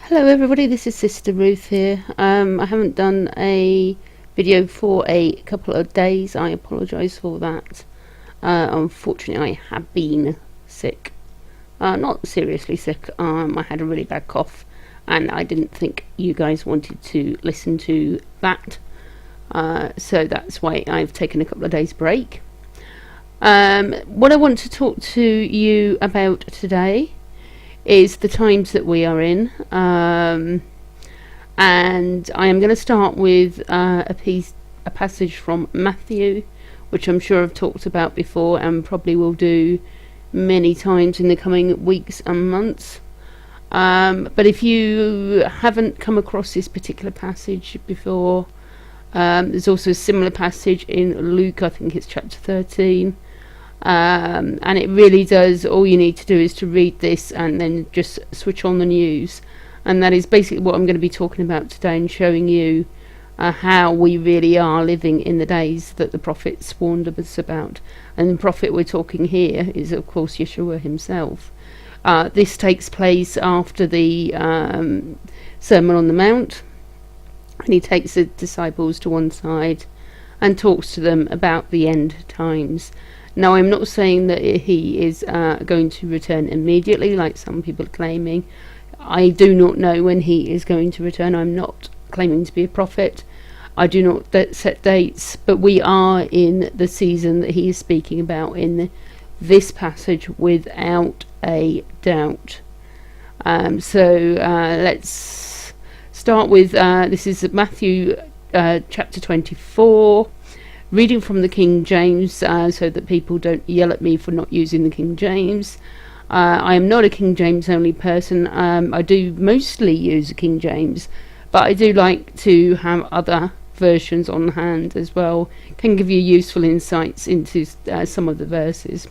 Hello everybody, this is Sister Ruth here. I haven't done a video for a couple of days. I apologise for that. Unfortunately, I have been sick. Not seriously sick. I had a really bad cough and I didn't think you guys wanted to listen to that. So that's why I've taken a couple of days break. What I want to talk to you about today is the times that we are in, and I am going to start with a passage from Matthew, which I'm sure I've talked about before and probably will do many times in the coming weeks and months. But if you haven't come across this particular passage before, there's also a similar passage in Luke. I think it's chapter 13. And it really does, all you need to do is to read this and then just switch on the news, and that is basically what I'm going to be talking about today and showing you how we really are living in the days that the prophets warned us about. And the prophet we're talking here is of course Yeshua himself. This takes place after the Sermon on the Mount, and he takes the disciples to one side and talks to them about the end times. Now, I'm not saying that he is going to return immediately, like some people are claiming. I do not know when he is going to return. I'm not claiming to be a prophet. I do not set dates, but we are in the season that he is speaking about in this passage without a doubt. Let's start with, this is Matthew chapter 24. Reading from the King James, so that people don't yell at me for not using the King James. I am not a King James only person. I do mostly use the King James, but I do like to have other versions on hand as well. Can give you useful insights into some of the verses.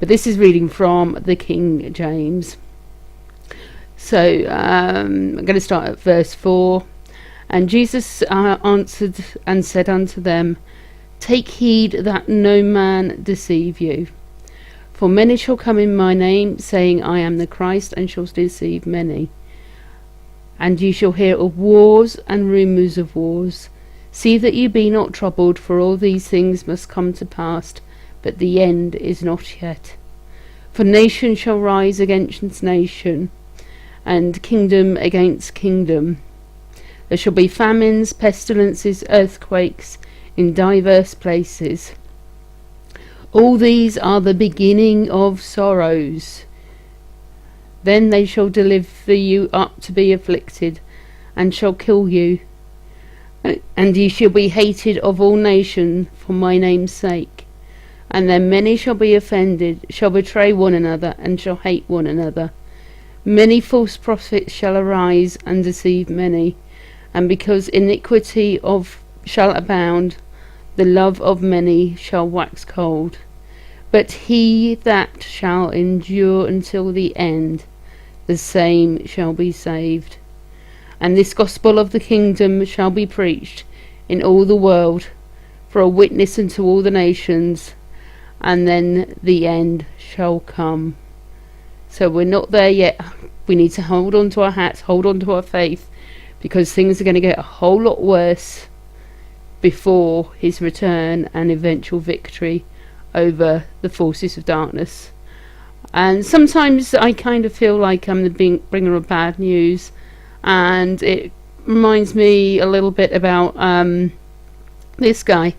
But this is reading from the King James. So I'm going to start at verse 4. And Jesus answered and said unto them, Take heed that no man deceive you. For many shall come in my name, saying, I am the Christ, and shall deceive many. And ye shall hear of wars and rumours of wars. See that ye be not troubled, for all these things must come to pass, but the end is not yet. For nation shall rise against nation, and kingdom against kingdom. There shall be famines, pestilences, earthquakes, in diverse places. All these are the beginning of sorrows. Then they shall deliver you up to be afflicted, and shall kill you. And ye shall be hated of all nations for my name's sake. And then many shall be offended, shall betray one another, and shall hate one another. Many false prophets shall arise, and deceive many. And because iniquity shall abound, the love of many shall wax cold. But he that shall endure until the end, the same shall be saved. And this gospel of the kingdom shall be preached in all the world for a witness unto all the nations, and then the end shall come. So we're not there yet. We need to hold on to our hats, hold on to our faith, because things are going to get a whole lot worse before his return and eventual victory over the forces of darkness. And sometimes I kind of feel like I'm the bringer of bad news, and it reminds me a little bit about this guy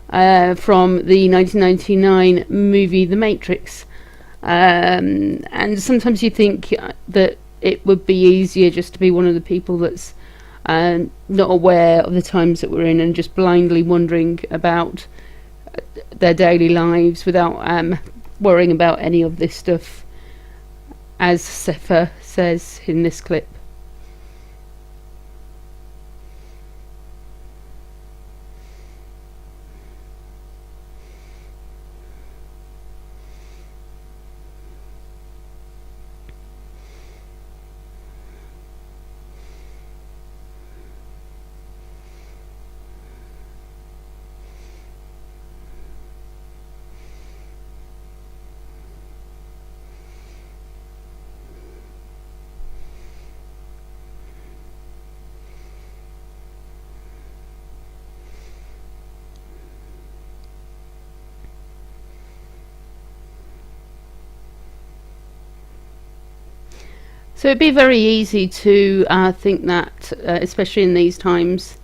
from the 1999 movie The Matrix. And sometimes you think that it would be easier just to be one of the people that's not aware of the times that we're in and just blindly wondering about their daily lives without worrying about any of this stuff, as Sept says in this clip. So it'd be very easy to think that, especially in these times,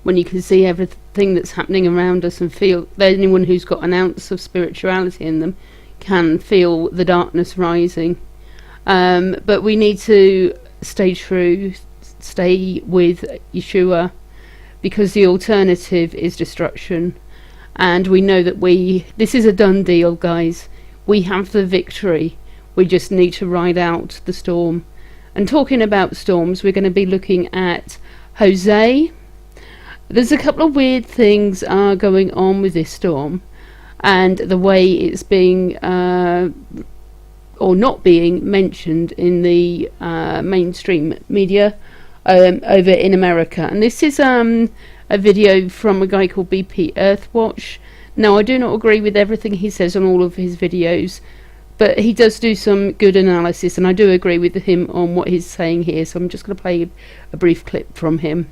when you can see everything that's happening around us and feel that anyone who's got an ounce of spirituality in them can feel the darkness rising. But we need to stay true, stay with Yeshua, because the alternative is destruction. And we know that this is a done deal, guys. We have the victory. We just need to ride out the storm. And talking about storms, we're going to be looking at Jose. There's a couple of weird things going on with this storm, and the way it's being or not being mentioned in the mainstream media over in America. And this is a video from a guy called BP Earthwatch. Now, I do not agree with everything he says on all of his videos, but he does do some good analysis, and I do agree with him on what he's saying here. So I'm just going to play a brief clip from him.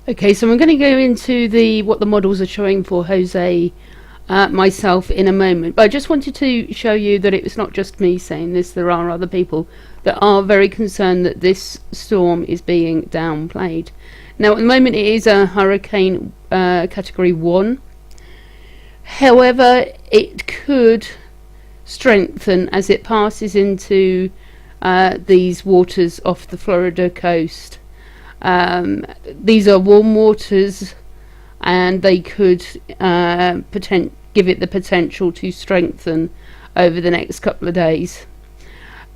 Okay, so I'm going to go into what the models are showing for Jose myself in a moment, but I just wanted to show you that it's not just me saying this. There are other people that are very concerned that this storm is being downplayed. Now, at the moment it is a hurricane category 1. However, it could strengthen as it passes into these waters off the Florida coast. These are warm waters, and they could give it the potential to strengthen over the next couple of days.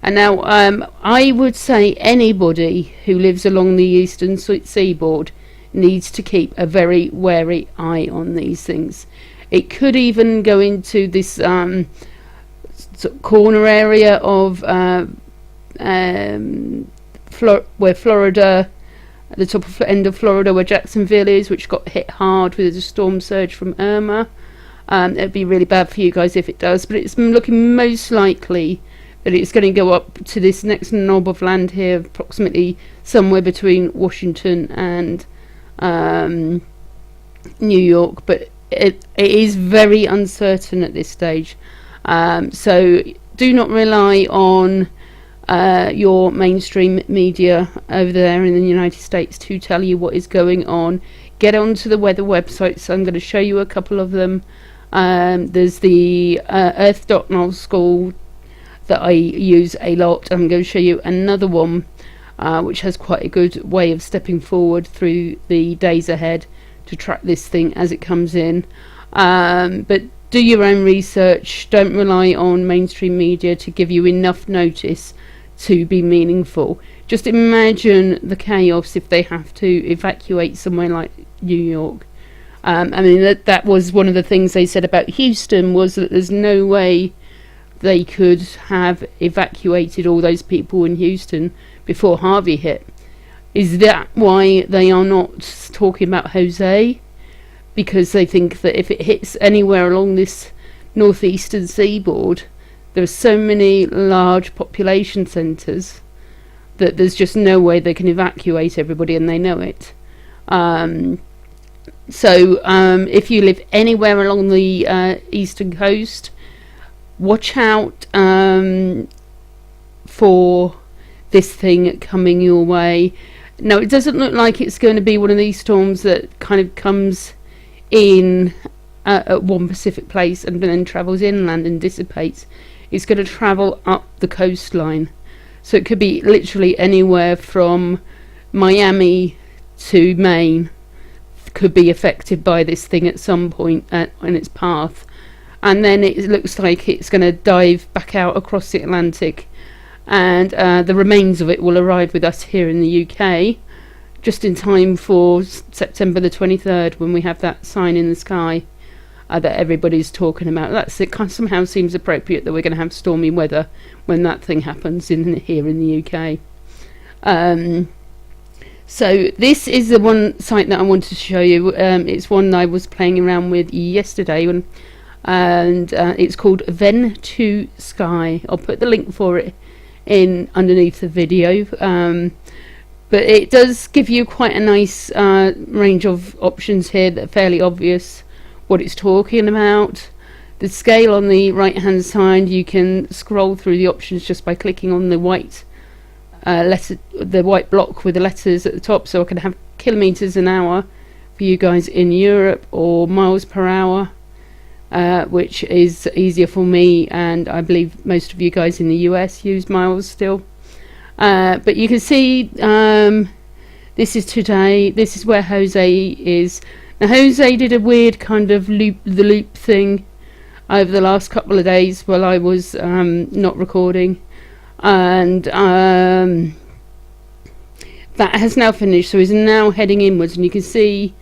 And now I would say anybody who lives along the eastern seaboard needs to keep a very wary eye on these things. It could even go into this sort of corner area of where Florida, at the top of end of Florida where Jacksonville is, which got hit hard with a storm surge from Irma. It'd be really bad for you guys if it does, but it's looking most likely that it's going to go up to this next knob of land here, approximately somewhere between Washington and New York, but it is very uncertain at this stage. So do not rely on your mainstream media over there in the United States to tell you what is going on. Get onto the weather websites. I'm going to show you a couple of them. There's the Earth.Null School that I use a lot. I'm going to show you another one which has quite a good way of stepping forward through the days ahead to track this thing as it comes in. But do your own research. Don't rely on mainstream media to give you enough notice to be meaningful. Just imagine the chaos if they have to evacuate somewhere like New York. I mean, that was one of the things they said about Houston, was that there's no way they could have evacuated all those people in Houston before Harvey hit. Is that why they are not talking about Jose? Because they think that if it hits anywhere along this northeastern seaboard, there are so many large population centres that there's just no way they can evacuate everybody, and they know it. So if you live anywhere along the eastern coast, watch out for this thing coming your way. Now, it doesn't look like it's going to be one of these storms that kind of comes in at one specific place and then travels inland and dissipates. it's going to travel up the coastline. So it could be literally anywhere from Miami to Maine could be affected by this thing at some point in its path. And then it looks like it's going to dive back out across the Atlantic, and the remains of it will arrive with us here in the UK just in time for September the 23rd, when we have that sign in the sky that everybody's talking about. It somehow seems appropriate that we're going to have stormy weather when that thing happens here in the UK. So this is the one site that I wanted to show you. It's one I was playing around with yesterday, and it's called Ven2 Sky. I'll put the link for it in underneath the video, but it does give you quite a nice range of options here that are fairly obvious what it's talking about. The scale on the right hand side, you can scroll through the options just by clicking on the white the white block with the letters at the top. So I can have kilometers an hour for you guys in Europe, or miles per hour, which is easier for me, and I believe most of you guys in the US use miles still. But you can see this is today. This is where Jose is. Now Jose did a weird kind of the loop thing over the last couple of days while I was not recording, and that has now finished, so he's now heading inwards. And you can see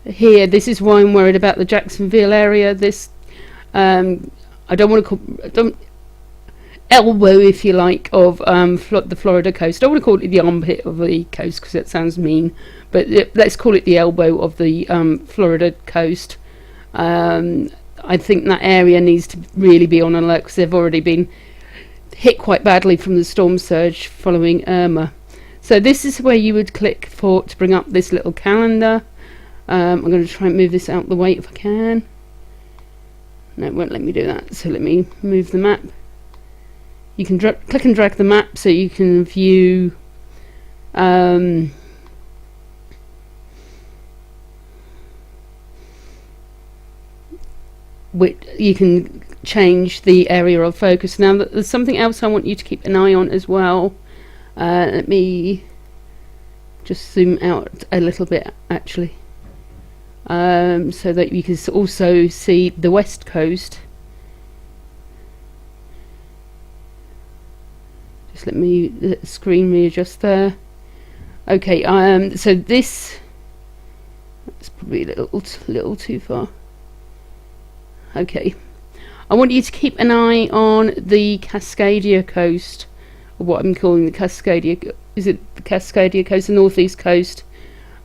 here, this is why I'm worried about the Jacksonville area. This I don't want to call elbow, if you like, of the Florida coast. I don't want to call it the armpit of the coast because that sounds mean, but let's call it the elbow of the Florida coast. I think that area needs to really be on alert because they've already been hit quite badly from the storm surge following Irma. So this is where you would click for to bring up this little calendar. I'm going to try and move this out the way if I can. No, it won't let me do that, so let me move the map. You can click and drag the map so you can view you can change the area of focus. Now there's something else I want you to keep an eye on as well. Let me just zoom out a little bit actually, so that you can also see the west coast. Just let the screen readjust there. Okay, so that's probably a little too far. Okay, I want you to keep an eye on the Cascadia coast, or what I'm calling the Cascadia. Is it the Cascadia coast, the northeast coast,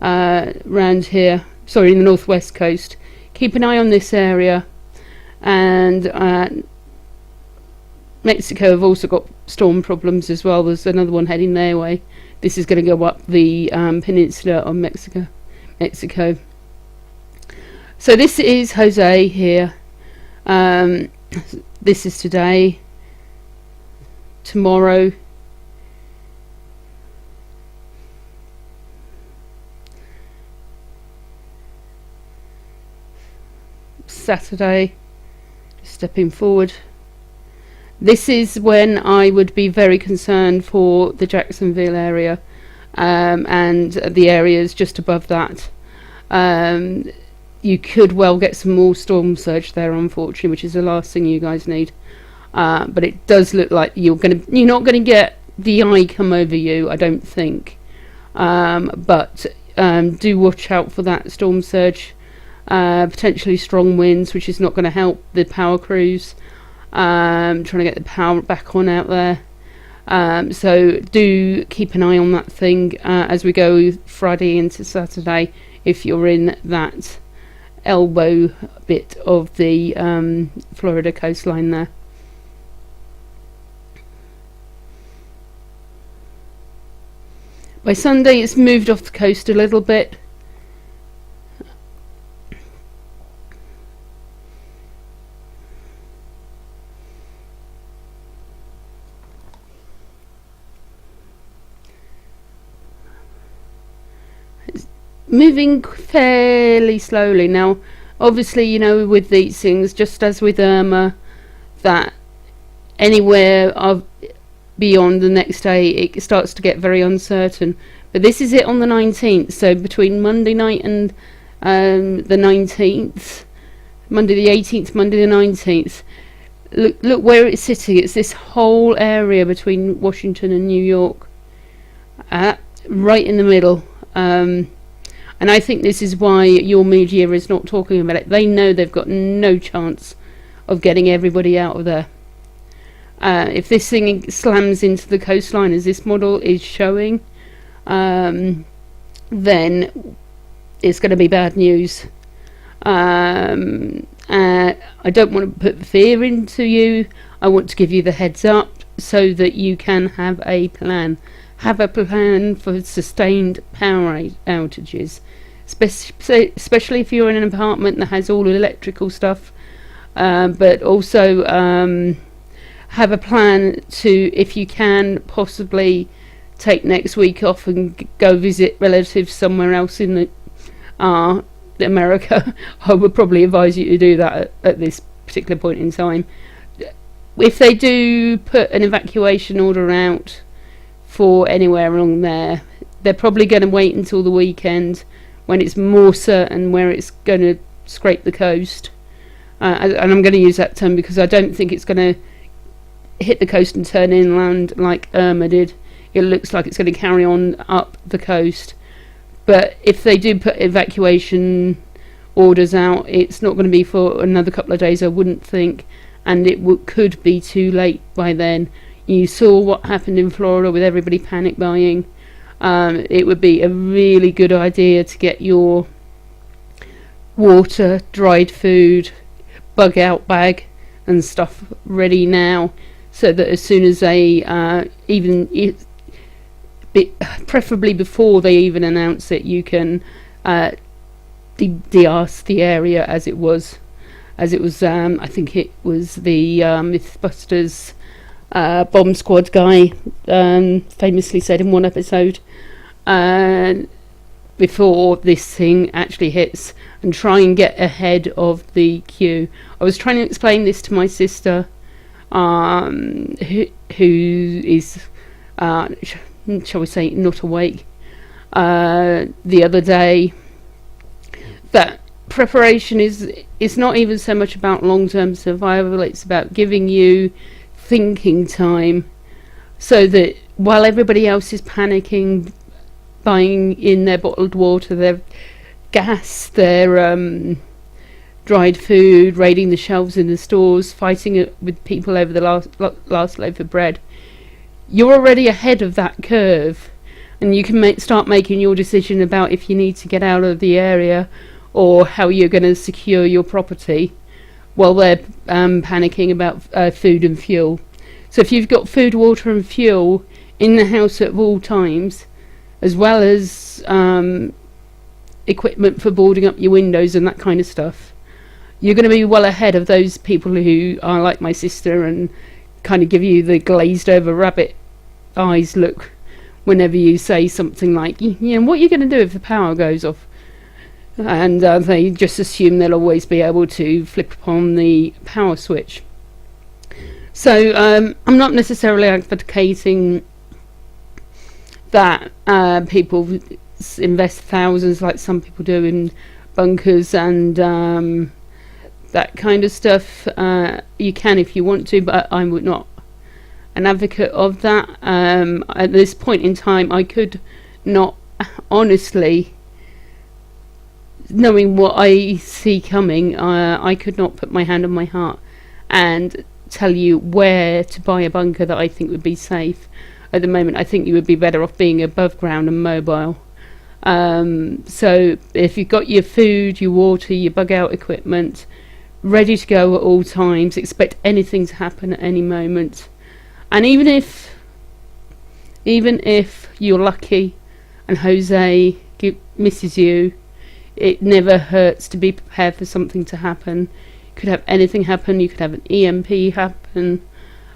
around here? Sorry, the northwest coast. Keep an eye on this area, and Mexico have also got storm problems as well. There's another one heading their way. This is going to go up the peninsula of Mexico. So this is Jose here. This is today. Tomorrow. Saturday. Stepping forward. This is when I would be very concerned for the Jacksonville area, and the areas just above that. You could well get some more storm surge there, unfortunately, which is the last thing you guys need. But it does look like you're not going to get the eye come over you, I don't think. But do watch out for that storm surge, potentially strong winds, which is not going to help the power crews. Trying to get the power back on out there. So do keep an eye on that thing as we go Friday into Saturday, if you're in that elbow bit of the Florida coastline there. By Sunday it's moved off the coast a little bit. Moving fairly slowly. Now obviously, you know, with these things, just as with Irma, that anywhere of beyond the next day, it starts to get very uncertain. But this is it on the 19th, so between Monday night and the 19th, Monday the 18th, Monday the 19th, look where it's sitting. It's this whole area between Washington and New York, right in the middle. And I think this is why your media is not talking about it. They know they've got no chance of getting everybody out of there. If this thing slams into the coastline, as this model is showing, then it's going to be bad news. I don't want to put fear into you. I want to give you the heads up so that you can have a plan. Have a plan for sustained power outages, especially if you're in an apartment that has all electrical stuff, but also have a plan to, if you can, possibly take next week off and go visit relatives somewhere else in America. I would probably advise you to do that at this particular point in time. If they do put an evacuation order out for anywhere along there, they're probably going to wait until the weekend when it's more certain where it's going to scrape the coast. And I'm going to use that term because I don't think it's going to hit the coast and turn inland like Irma did. It looks like it's going to carry on up the coast. But if they do put evacuation orders out, it's not going to be for another couple of days, I wouldn't think, and it could be too late by then. You saw what happened in Florida with everybody panic buying. It would be a really good idea to get your water, dried food, bug out bag and stuff ready now, so that as soon as they preferably before they even announce it, you can de-arse the area as it was. I think it was the Mythbusters bomb squad guy famously said in one episode, before this thing actually hits, and try and get ahead of the queue. I was trying to explain this to my sister, who is shall we say not awake, the other day, that preparation is not even so much about long-term survival. It's about giving you thinking time, so that while everybody else is panicking, buying in their bottled water, their gas, their dried food, raiding the shelves in the stores, fighting it with people over the last loaf of bread, you're already ahead of that curve, and you can start making your decision about if you need to get out of the area or how you're going to secure your property, while they're panicking about food and fuel. So if you've got food, water and fuel in the house at all times, as well as equipment for boarding up your windows and that kind of stuff, you're going to be well ahead of those people who are like my sister and kind of give you the glazed over rabbit eyes look whenever you say something like, what are you going to do if the power goes off? And they just assume they'll always be able to flip upon the power switch. So I'm not necessarily advocating that people invest thousands like some people do in bunkers and that kind of stuff. You can if you want to, but I would not an advocate of that. At this point in time, I could not honestly, knowing what I see coming, I could not put my hand on my heart and tell you where to buy a bunker that I think would be safe. At the moment, I think you would be better off being above ground and mobile. So if you've got your food, your water, your bug out equipment ready to go at all times, expect anything to happen at any moment. And even if you're lucky and Jose misses you, it never hurts to be prepared for something to happen. You could have anything happen. You could have an EMP happen,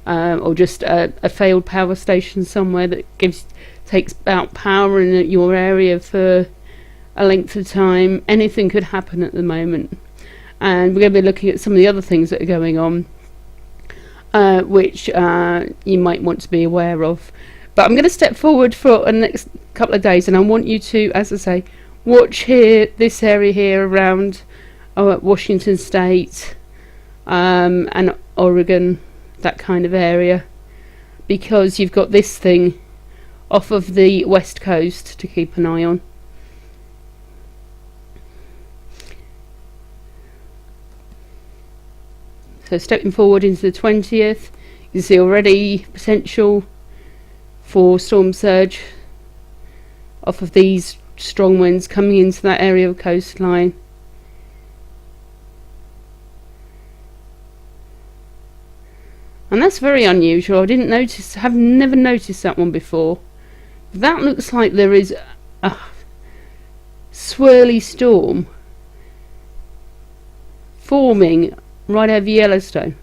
or just a failed power station somewhere that takes out power in your area for a length of time. Anything could happen at the moment, and we're going to be looking at some of the other things that are going on. which you might want to be aware of. But I'm going to step forward for the next couple of days, and I want you to, as I say, watch here, this area here around Washington State and Oregon, that kind of area, because you've got this thing off of the west coast to keep an eye on. So stepping forward into the 20th, you see already potential for storm surge off of these strong winds coming into that area of coastline. And that's very unusual. I didn't notice, have never noticed that one before. That looks like there is a swirly storm forming right over Yellowstone.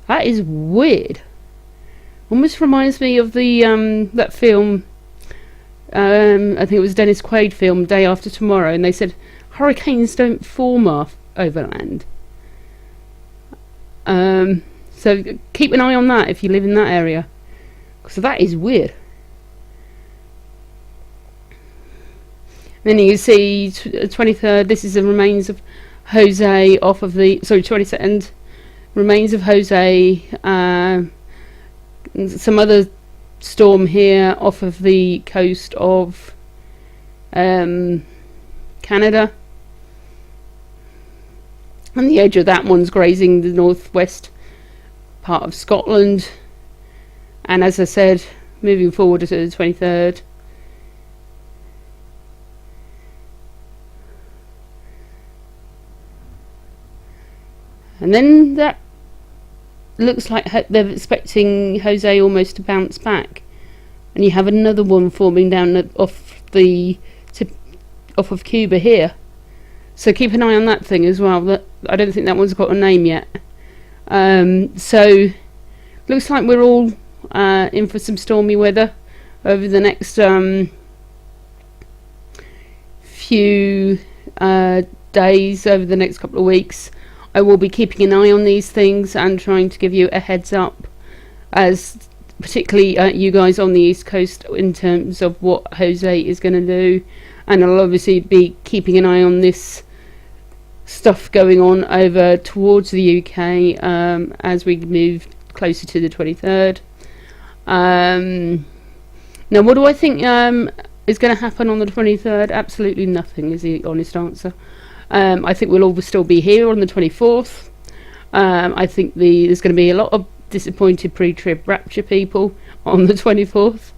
That is weird. Almost reminds me of the that film. I think it was Dennis Quaid film, Day After Tomorrow, and they said hurricanes don't form over land. So keep an eye on that if you live in that area, because that is weird. Then you see 23rd. This is the remains of Jose off of the 22nd. Remains of Jose. Some other storm here off of the coast of Canada, and the edge of that one's grazing the northwest part of Scotland. And as I said, moving forward to the 23rd, and then that looks like they're expecting Jose almost to bounce back, and you have another one forming down off the tip, off of Cuba here. So keep an eye on that thing as well. I don't think that one's got a name yet. So looks like we're all in for some stormy weather over the next few days, over the next couple of weeks. I will be keeping an eye on these things and trying to give you a heads up, as particularly you guys on the East Coast, in terms of what Jose is going to do. And I'll obviously be keeping an eye on this stuff going on over towards the UK as we move closer to the 23rd. Now, what do I think is going to happen on the 23rd? Absolutely nothing is the honest answer. I think we'll all still be here on the 24th. I think there's going to be a lot of disappointed pre-trib rapture people on the 24th.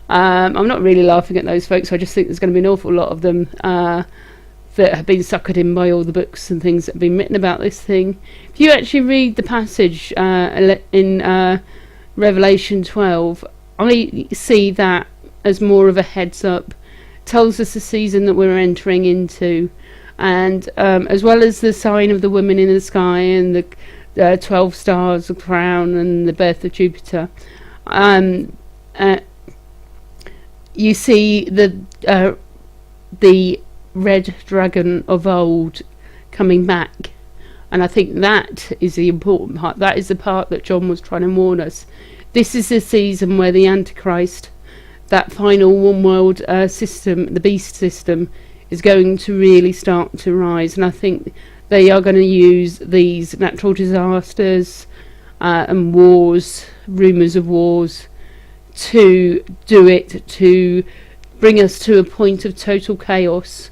I'm not really laughing at those folks. I just think there's going to be an awful lot of them that have been suckered in by all the books and things that have been written about this thing. If you actually read the passage in Revelation 12, I see that as more of a heads up. It tells us the season that we're entering into. And as well as the sign of the woman in the sky and the 12 stars, the crown, and the birth of Jupiter, you see the red dragon of old coming back. And I think that is the important part. That is the part that John was trying to warn us. This is the season where the Antichrist, that final one world system, the beast system, is going to really start to rise. And I think they are going to use these natural disasters and wars, rumours of wars, to do it, to bring us to a point of total chaos,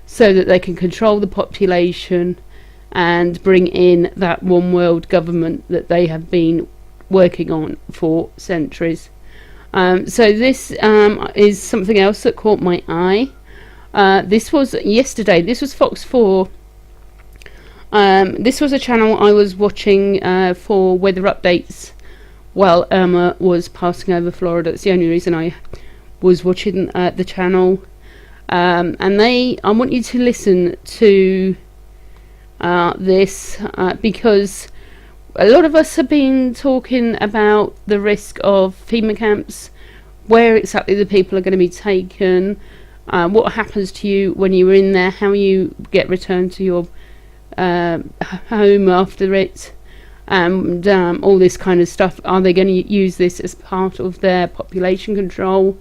so that they can control the population and bring in that one world government that they have been working on for centuries. So this is something else that caught my eye. This was yesterday. This was Fox 4. This was a channel I was watching for weather updates while Irma was passing over Florida. That's the only reason I was watching the channel. And I want you to listen to this because a lot of us have been talking about the risk of FEMA camps, where exactly the people are going to be taken, what happens to you when you're in there, how you get returned to your home after it, and all this kind of stuff. Are they going to use this as part of their population control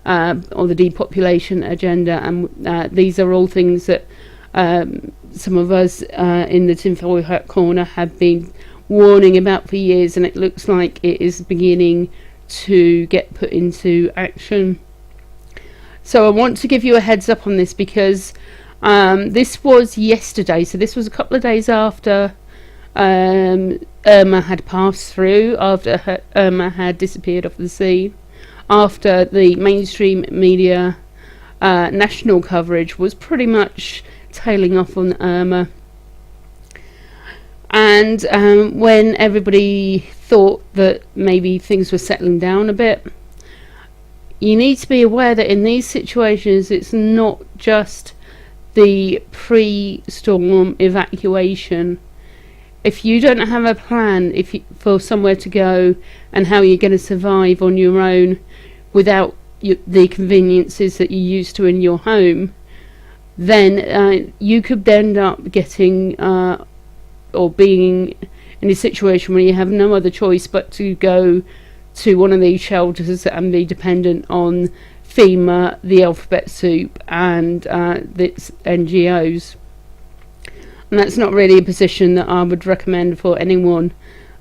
or the depopulation agenda? And these are all things that some of us in the tinfoil hat corner have been warning about for years, and it looks like it is beginning to get put into action. So I want to give you a heads up on this, because this was yesterday, so this was a couple of days after Irma had passed through, after Irma had disappeared off the scene, after the mainstream media national coverage was pretty much tailing off on Irma. And when everybody thought that maybe things were settling down a bit, you need to be aware that in these situations it's not just the pre-storm evacuation. If you don't have a plan for somewhere to go and how you're going to survive on your own without the conveniences that you're used to in your home, then you could end up getting or being in a situation where you have no other choice but to go to one of these shelters and be dependent on FEMA, the alphabet soup, and its NGOs. And that's not really a position that I would recommend for anyone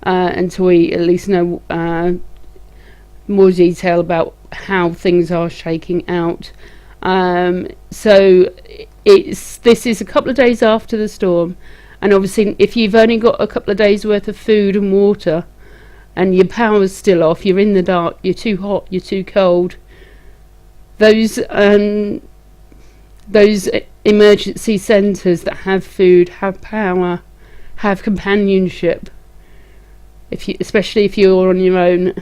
until we at least know more detail about how things are shaking out. So this is a couple of days after the storm, and obviously if you've only got a couple of days worth of food and water and your power's still off, you're in the dark, you're too hot, you're too cold, those emergency centres that have food, have power, have companionship, especially if you're on your own,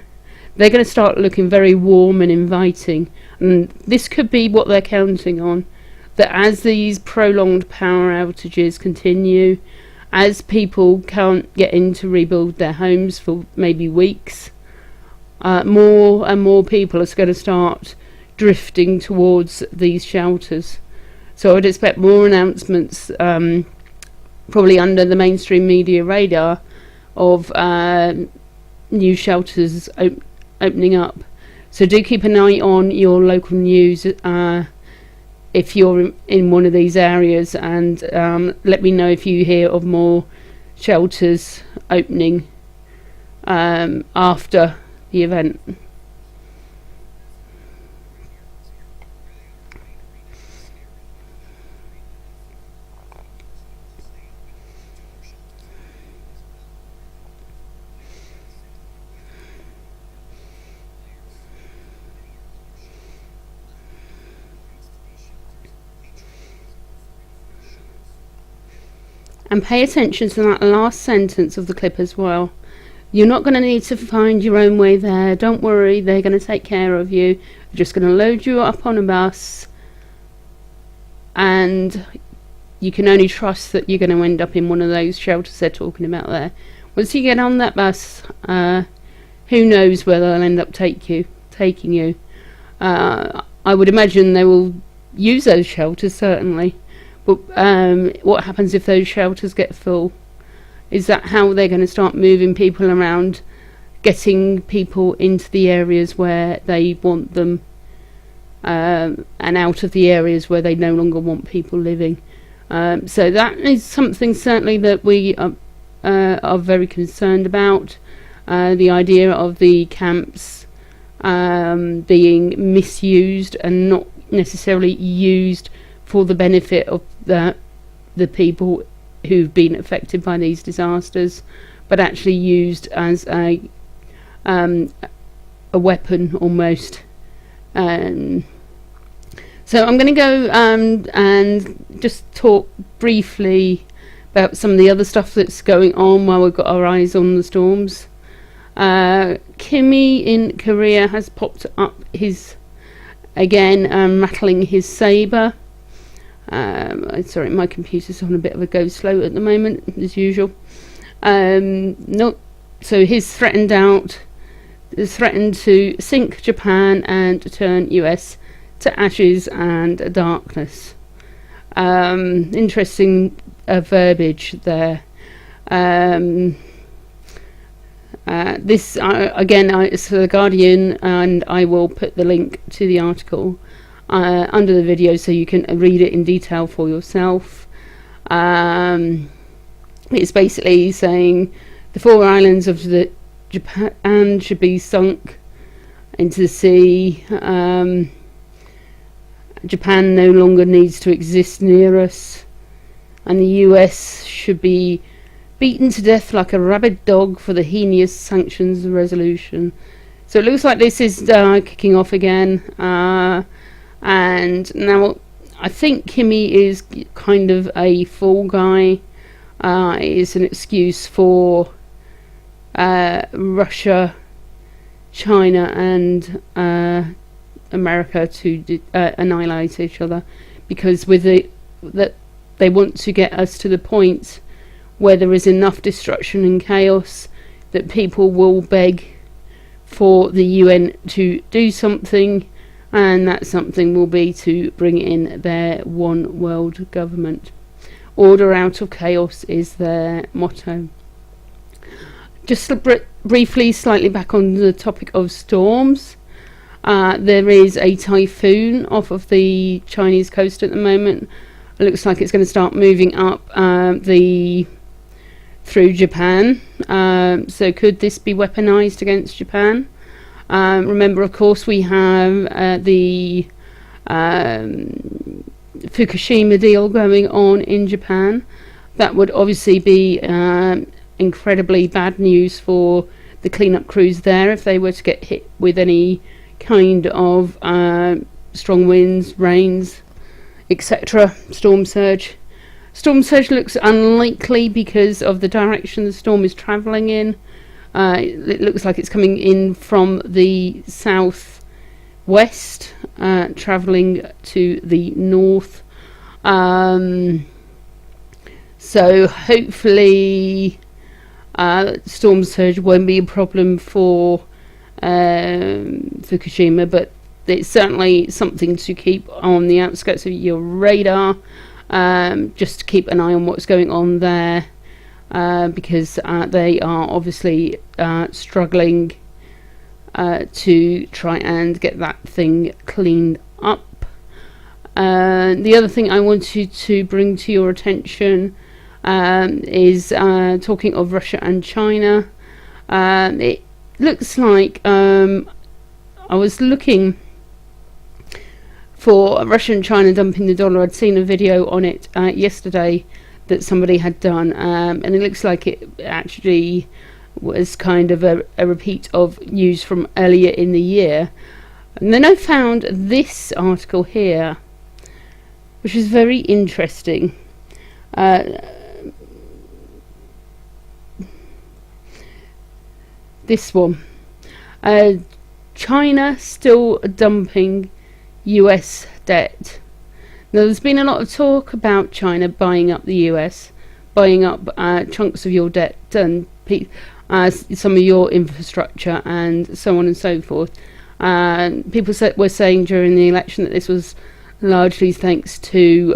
they're going to start looking very warm and inviting. And this could be what they're counting on, that as these prolonged power outages continue, as people can't get in to rebuild their homes for maybe weeks, more and more people are going to start drifting towards these shelters. So I'd expect more announcements, probably under the mainstream media radar, of new shelters opening up. So do keep an eye on your local news if you're in one of these areas, and let me know if you hear of more shelters opening after the event. And pay attention to that last sentence of the clip as well. You're not going to need to find your own way there. Don't worry, they're going to take care of you. They're just going to load you up on a bus, and you can only trust that you're going to end up in one of those shelters they're talking about there. Once you get on that bus, who knows where they'll end up taking you. I would imagine they will use those shelters, certainly. But what happens if those shelters get full? Is that how they're going to start moving people around, getting people into the areas where they want them, and out of the areas where they no longer want people living? So that is something certainly that we are very concerned about. The idea of the camps being misused and not necessarily used for the benefit of the people who've been affected by these disasters, but actually used as a weapon almost. So I'm going to go and just talk briefly about some of the other stuff that's going on while we've got our eyes on the storms. Kimmy in Korea has popped up rattling his saber. Sorry, my computer's on a bit of a go slow at the moment, as usual. So he's threatened to sink Japan and turn US to ashes and darkness. Interesting verbiage there. This again, it's the Guardian, and I will put the link to the article under the video so you can read it in detail for yourself. It's basically saying the 4 islands of the Japan should be sunk into the sea. Japan no longer needs to exist near us, and the US should be beaten to death like a rabid dog for the heinous sanctions resolution. So it looks like this is kicking off again, and now I think Kimmy is kind of a fall guy. It is an excuse for Russia, China and America to annihilate each other, because with that they want to get us to the point where there is enough destruction and chaos that people will beg for the UN to do something, and that something will be to bring in their one world government. Order out of chaos is their motto. Just briefly, slightly back on the topic of storms. There is a typhoon off of the Chinese coast at the moment. It looks like it's going to start moving up through Japan. So could this be weaponized against Japan? Remember, of course, we have the Fukushima deal going on in Japan. That would obviously be incredibly bad news for the cleanup crews there if they were to get hit with any kind of strong winds, rains, etc. Storm surge. Storm surge looks unlikely because of the direction the storm is travelling in. It looks like it's coming in from the south-west, travelling to the north. So hopefully storm surge won't be a problem for Fukushima, but it's certainly something to keep on the outskirts of your radar, just to keep an eye on what's going on there, because they are obviously struggling to try and get that thing cleaned up. The other thing I wanted to bring to your attention is talking of Russia and China. It looks like I was looking for Russia and China dumping the dollar. I'd seen a video on it yesterday that somebody had done, and it looks like it actually was kind of a repeat of news from earlier in the year. And then I found this article here, which is very interesting. This one. China still dumping US debt. Now, there's been a lot of talk about China buying up the US, buying up chunks of your debt and some of your infrastructure and so on and so forth. People were saying during the election that this was largely thanks to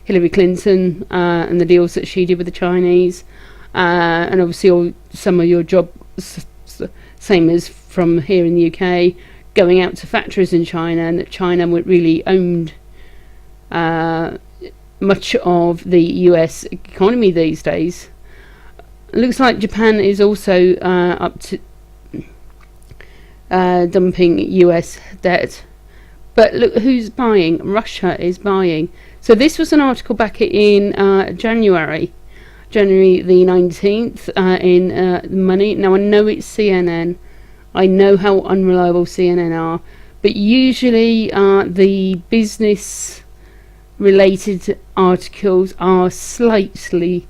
Hillary Clinton and the deals that she did with the Chinese, and obviously some of your jobs, same as from here in the UK, going out to factories in China, and that China really owned much of the US economy these days. It looks like Japan is also up to dumping US debt. But look who's buying. Russia is buying. So this was an article back in January the 19th in Money. Now I know it's CNN. I know how unreliable CNN are. But usually the business related articles are slightly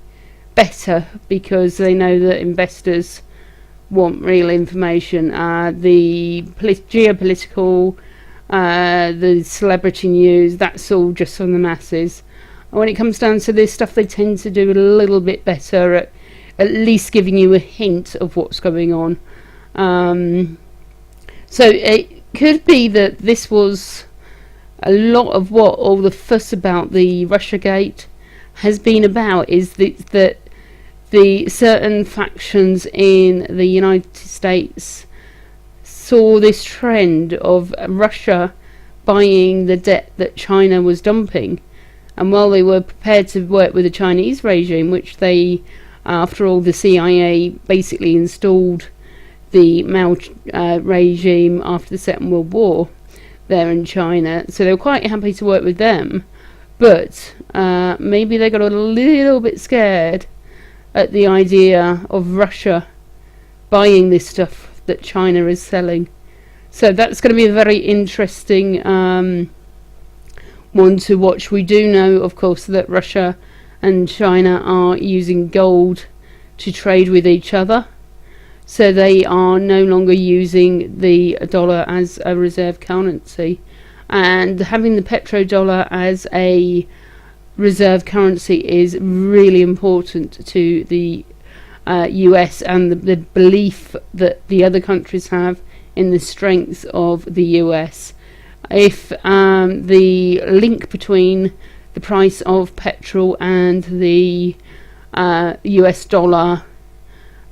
better because they know that investors want real information. The geopolitical, the celebrity news, that's all just from the masses. And when it comes down to this stuff, they tend to do a little bit better at least giving you a hint of what's going on. So it could be that this was a lot of what all the fuss about the Russiagate has been about, is that the certain factions in the United States saw this trend of Russia buying the debt that China was dumping, and while they were prepared to work with the Chinese regime, which they, after all, the CIA basically installed the Mao regime after the Second World War there in China, so they were quite happy to work with them, but maybe they got a little bit scared at the idea of Russia buying this stuff that China is selling. So that's going to be a very interesting one to watch. We do know, of course, that Russia and China are using gold to trade with each other. So they are no longer using the dollar as a reserve currency. And having the petrodollar as a reserve currency is really important to the US, and the belief that the other countries have in the strength of the US. If the link between the price of petrol and the US dollar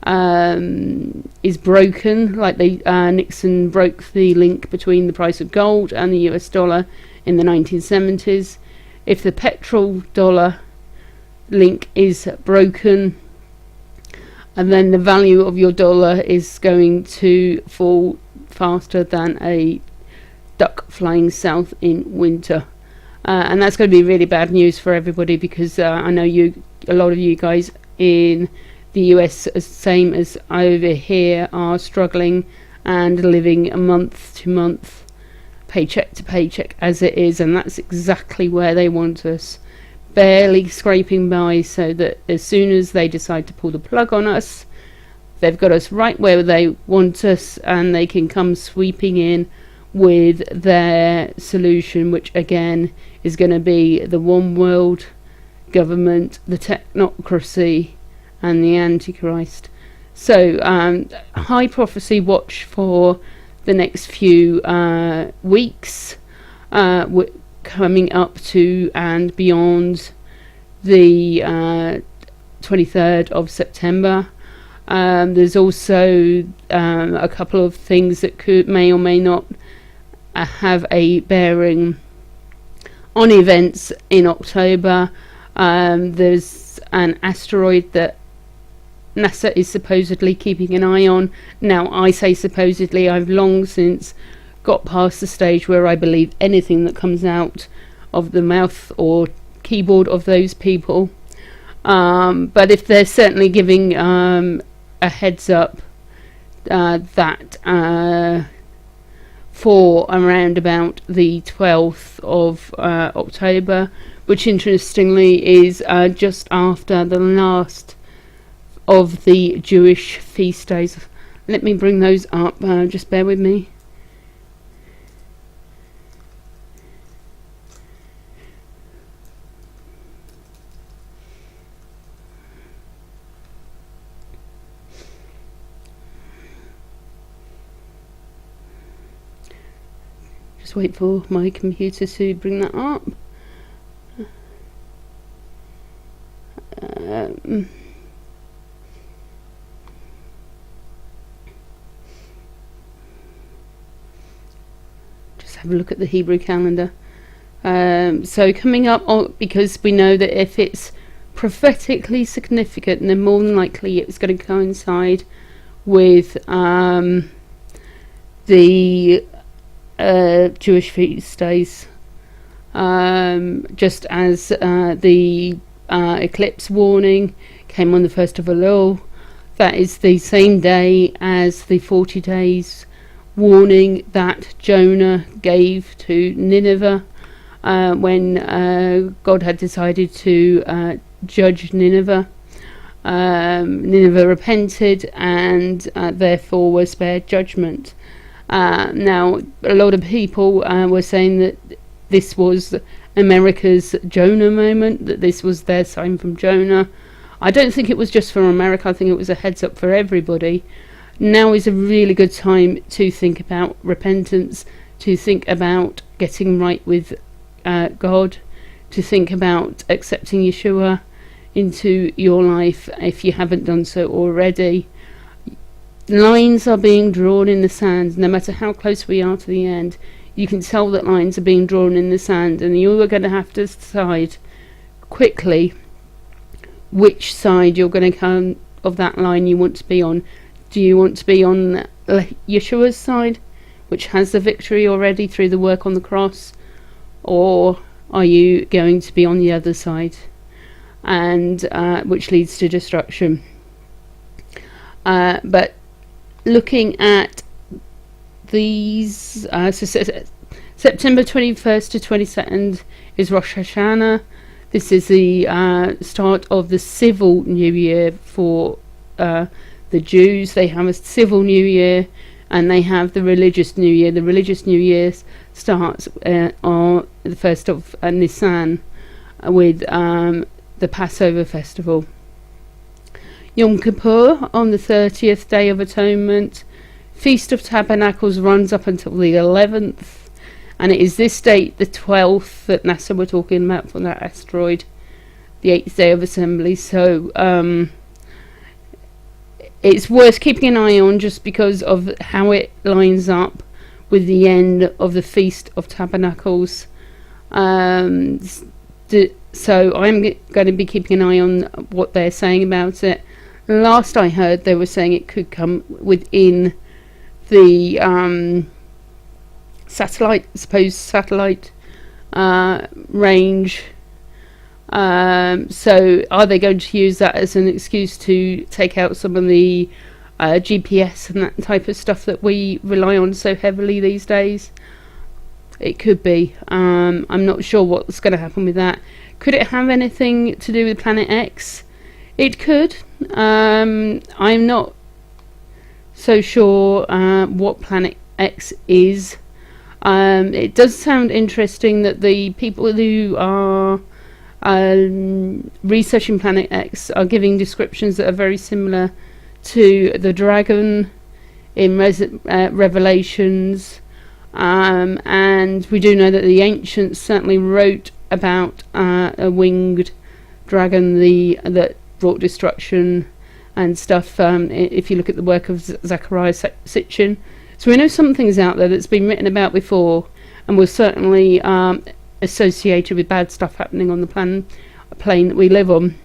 is broken, like Nixon broke the link between the price of gold and the US dollar in the 1970s. If the petrol dollar link is broken, and then the value of your dollar is going to fall faster than a duck flying south in winter. And that's going to be really bad news for everybody, because I know a lot of you guys in the US, same as over here, are struggling and living month to month, paycheck to paycheck as it is, and that's exactly where they want us, barely scraping by, so that as soon as they decide to pull the plug on us, they've got us right where they want us, and they can come sweeping in with their solution, which again is going to be the one world government, the technocracy, and the Antichrist. So high prophecy watch for the next few weeks, coming up to and beyond the 23rd of September. There's also a couple of things that may or may not have a bearing on events in October. There's an asteroid that NASA is supposedly keeping an eye on. Now, I say supposedly, I've long since got past the stage where I believe anything that comes out of the mouth or keyboard of those people. But if they're certainly giving a heads up that for around about the 12th of October, which interestingly is just after the last of the Jewish feast days. Let me bring those up, just bear with me. Just wait for my computer to bring that up. Just have a look at the Hebrew calendar. So coming up, because we know that if it's prophetically significant, then more than likely it's going to coincide with the Jewish feast days, just as the eclipse warning came on the 1st of Elul. That is the same day as the 40 days warning that Jonah gave to Nineveh when God had decided to judge Nineveh. Nineveh repented and therefore was spared judgment. Now, a lot of people were saying that this was America's Jonah moment, that this was their sign from Jonah. I don't think it was just for America. I think it was a heads up for everybody. Now is a really good time to think about repentance, to think about getting right with God, to think about accepting Yeshua into your life if you haven't done so already. Lines are being drawn in the sand. No matter how close we are to the end, you can tell that lines are being drawn in the sand, and you are going to have to decide quickly which side you're going to come of that line you want to be on. Do you want to be on Yeshua's side, which has the victory already through the work on the cross, or are you going to be on the other side, and which leads to destruction? But looking at these, September 21st to 22nd is Rosh Hashanah. This is the start of the civil new year for the Jews. They have a civil new year, and they have the religious new year. The religious new year starts on the 1st of Nisan with the Passover festival. Yom Kippur on the 30th Day of Atonement. Feast of Tabernacles runs up until the 11th, and it is this date, the 12th, that NASA were talking about for that asteroid, the 8th day of assembly. So it's worth keeping an eye on, just because of how it lines up with the end of the Feast of Tabernacles. So I'm going to be keeping an eye on what they're saying about it. Last I heard, they were saying it could come within the supposed satellite range. So are they going to use that as an excuse to take out some of the GPS and that type of stuff that we rely on so heavily these days? It could be. I'm not sure what's going to happen with that. Could it have anything to do with Planet X? It could. I'm not so sure what Planet X is. It does sound interesting that the people who are researching Planet X are giving descriptions that are very similar to the dragon in Revelations, and we do know that the ancients certainly wrote about a winged dragon that brought destruction and stuff, if you look at the work of Zechariah Sitchin. So we know something's out there that's been written about before, and was certainly associated with bad stuff happening on the plane that we live on.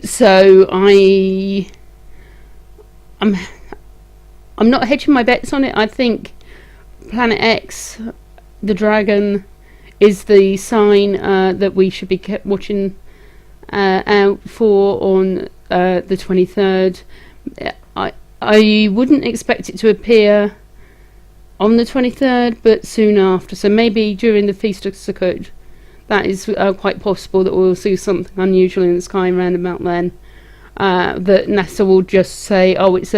So I'm not hedging my bets on it. I think Planet X, the dragon, is the sign that we should be kept watching out for on the 23rd. I wouldn't expect it to appear on the 23rd, but soon after. So maybe during the Feast of Sukkot. That is quite possible that we'll see something unusual in the sky around about then. That NASA will just say, oh, it's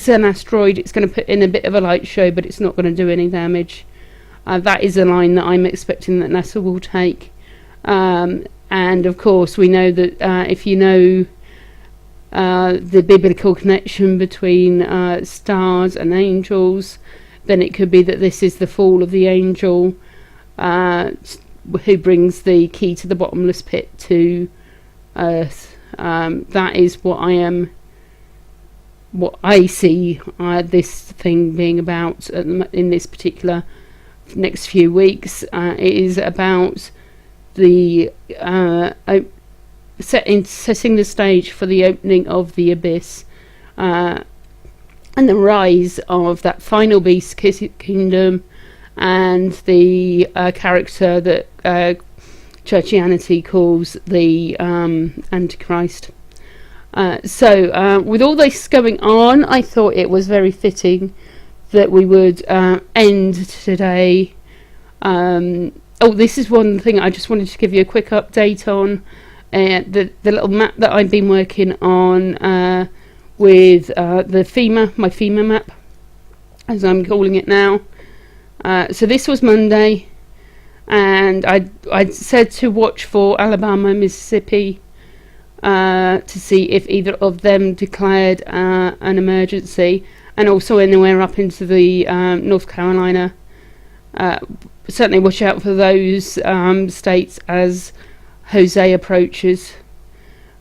an asteroid, it's going to put in a bit of a light show, but it's not going to do any damage. That is a line that I'm expecting that NASA will take. And of course we know that if you know the biblical connection between stars and angels, then it could be that this is the fall of the angel who brings the key to the bottomless pit to earth. That is what I see this thing being about in this particular next few weeks. It is about the setting the stage for the opening of the abyss, and the rise of that final beast kingdom, and the character that churchianity calls the Antichrist. So with all this going on, I thought it was very fitting that we would end today. This is one thing I just wanted to give you a quick update on. The little map that I've been working on with the FEMA, my FEMA map, as I'm calling it now. So this was Monday, and I said to watch for Alabama, Mississippi, to see if either of them declared an emergency, and also anywhere up into the North Carolina. Certainly watch out for those states as Jose approaches.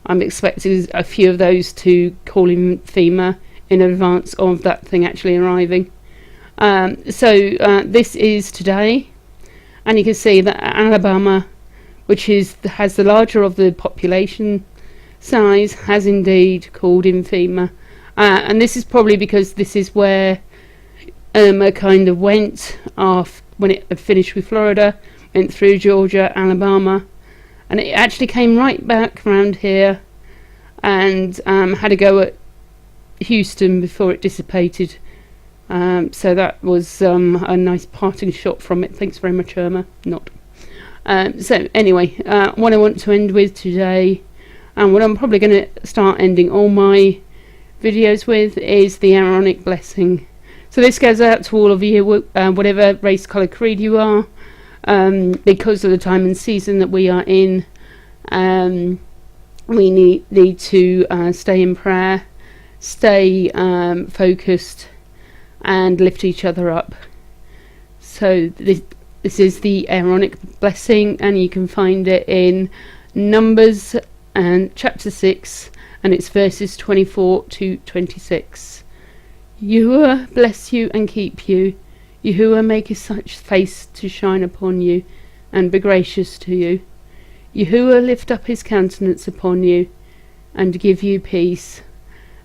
I'm expecting a few of those to call in FEMA in advance of that thing actually arriving. This is today, and you can see that Alabama, which has the larger of the population size, has indeed called in FEMA. And this is probably because this is where Irma kind of went off when it had finished with Florida, went through Georgia, Alabama, and it actually came right back around here and had a go at Houston before it dissipated. So that was a nice parting shot from it. Thanks very much, Irma. Not. So anyway, what I want to end with today, and what I'm probably going to start ending all my videos with, is the Aaronic blessing. So this goes out to all of you, whatever race, colour, creed you are, because of the time and season that we are in. We need to stay in prayer, stay focused, and lift each other up. So this is the Aaronic blessing, and you can find it in Numbers and chapter 6, and it's verses 24 to 26. Yahuwah bless you and keep you. Yahuwah make his face to shine upon you and be gracious to you. Yahuwah lift up his countenance upon you and give you peace.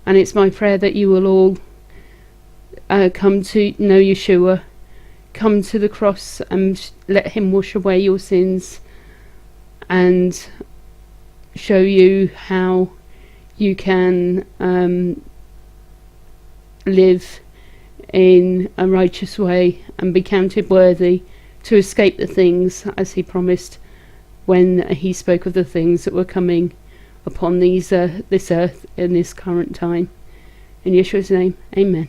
And it's my prayer that you will all come to know Yeshua, come to the cross and let him wash away your sins and show you how you can live in a righteous way and be counted worthy to escape the things as he promised when he spoke of the things that were coming upon this earth in this current time. In Yeshua's name, amen.